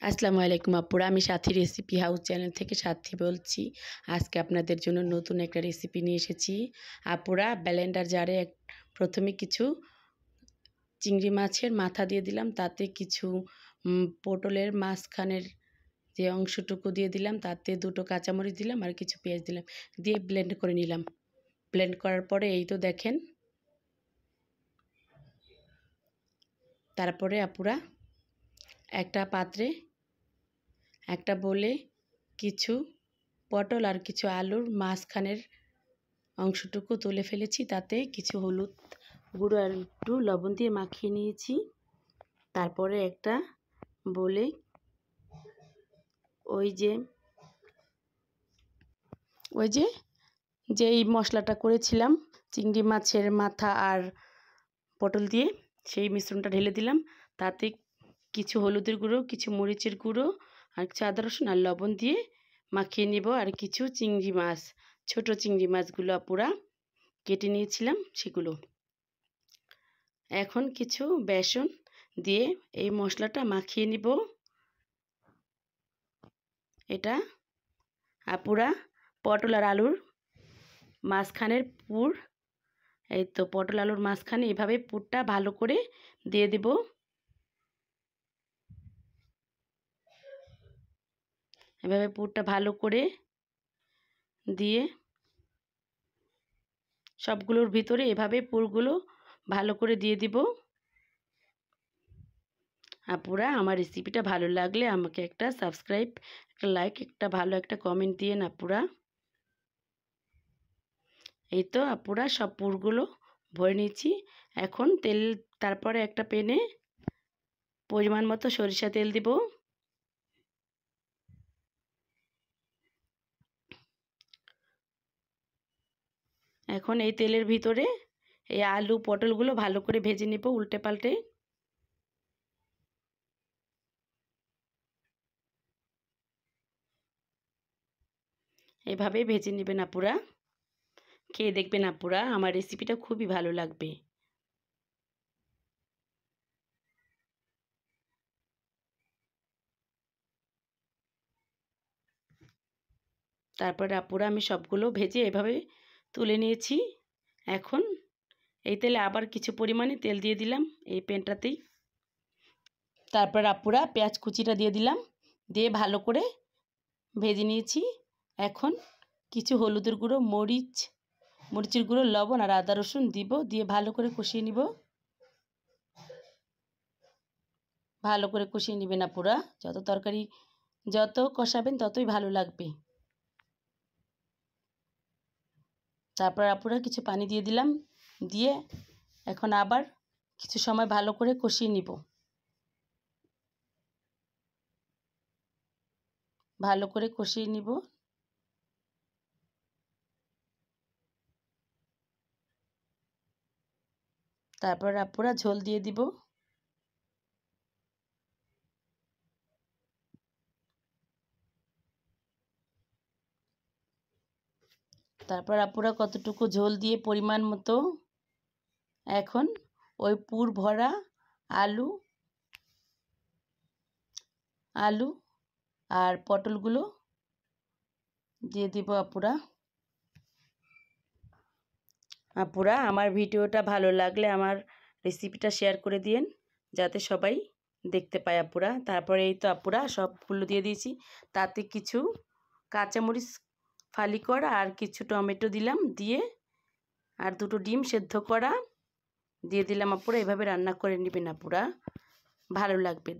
আসসালামু আলাইকুম আপুরা, আমি সাথী রেসিপি হাউস চ্যানেল থেকে সাথী বলছি। আজকে আপনাদের জন্য নতুন একটা রেসিপি নিয়ে এসেছি। আপুরা, ব্লেন্ডার জারে প্রথমে কিছু চিংড়ি মাছের মাথা দিয়ে দিলাম, তাতে কিছু পটলের মাঝখানের যে অংশটুকু দিয়ে দিলাম, তাতে দুটো কাঁচামরিচ দিলাম আর কিছু পেঁয়াজ দিলাম, দিয়ে ব্লেন্ড করে নিলাম। ব্লেন্ড করার পরে এই তো দেখেন। তারপরে আপুরা একটা পাত্রে একটা বলে কিছু পটল আর কিছু আলুর মাঝখানের অংশটুকু তুলে ফেলেছি, তাতে কিছু হলুদ গুঁড়ো আর একটু লবণ দিয়ে মাখিয়ে নিয়েছি। তারপরে একটা বলে ওই যে যেই মশলাটা করেছিলাম চিংড়ি মাছের মাথা আর পটল দিয়ে, সেই মিশ্রণটা ঢেলে দিলাম। তাতে কিছু হলুদের গুঁড়ো, কিছু মরিচের গুঁড়ো আর কিছু আদা রসুন আর লবণ দিয়ে মাখিয়ে নেব। আর কিছু চিংড়ি মাছ, ছোট চিংড়ি মাছগুলো পুরা কেটে নিয়েছিলাম সেগুলো। এখন কিছু বেসন দিয়ে এই মশলাটা মাখিয়ে নিব। এটা পুরা পটল আর আলুর মাঝখানের পুর। এই তো পটল আলুর মাঝখানে এভাবে পুরটা ভালো করে দিয়ে দেব। এভাবে পুরটা ভালো করে দিয়ে সবগুলোর ভিতরে এভাবে পুরগুলো ভালো করে দিয়ে দিব। আপুরা, আমার রেসিপিটা ভালো লাগলে আমাকে একটা সাবস্ক্রাইব, একটা লাইক, একটা ভালো একটা কমেন্ট দিয়ে না আপুরা। এই তো আপুরা সব পুরগুলো ভরে নিয়েছি। এখন তেল, তারপরে একটা প্যানে পরিমাণ মতো সরিষা তেল দিব। এখন এই তেলের ভিতরে এই আলু পটলগুলো ভালো করে ভেজে নেব উল্টে পাল্টে। এভাবে ভেজে নেবেন আপুরা। খেয়ে দেখবেন আপুরা, আমার রেসিপিটা খুবই ভালো লাগবে। তারপরে আপুরা আমি সবগুলো ভেজে এভাবে তুলে নিয়েছি। এখন এই তেলে আবার কিছু পরিমাণে তেল দিয়ে দিলাম এই প্যানটাতেই। তারপর আপুরা পেঁয়াজ কুচিটা দিয়ে দিলাম, দিয়ে ভালো করে ভেজে নিয়েছি। এখন কিছু হলুদের গুঁড়ো, মরিচের গুঁড়ো, লবণ আর আদা রসুন দিব, দিয়ে ভালো করে কষিয়ে নিব। ভালো করে কষিয়ে নেবেন আপুরা, তরকারি যত কষাবেন ততই ভালো লাগবে। তারপর আপুরা কিছু পানি দিয়ে দিলাম, দিয়ে এখন আবার কিছু সময় ভালো করে কষিয়ে নিব। ভালো করে কষিয়ে নিব। তারপর আপুরা ঝোল দিয়ে দিব। তারপর আপুরা কতটুকু ঝোল দিয়ে পরিমাণ মতো এখন ওই পুর ভরা আলু আর পটলগুলো দিয়ে দিব আপুরা। আপুরা, আমার ভিডিওটা ভালো লাগলে আমার রেসিপিটা শেয়ার করে দিয়েন, যাতে সবাই দেখতে পায় আপুরা। তারপরে এই তো আপুরা সবগুলো দিয়ে দিয়েছি, তাতে কিছু কাঁচামরিচ ফালি করা আর কিছু টমেটো দিলাম, দিয়ে আর দুটো ডিম সেদ্ধ করা দিয়ে দিলাম আপুরা। এভাবে রান্না করে নেবেন আপুরা, ভালো লাগবে।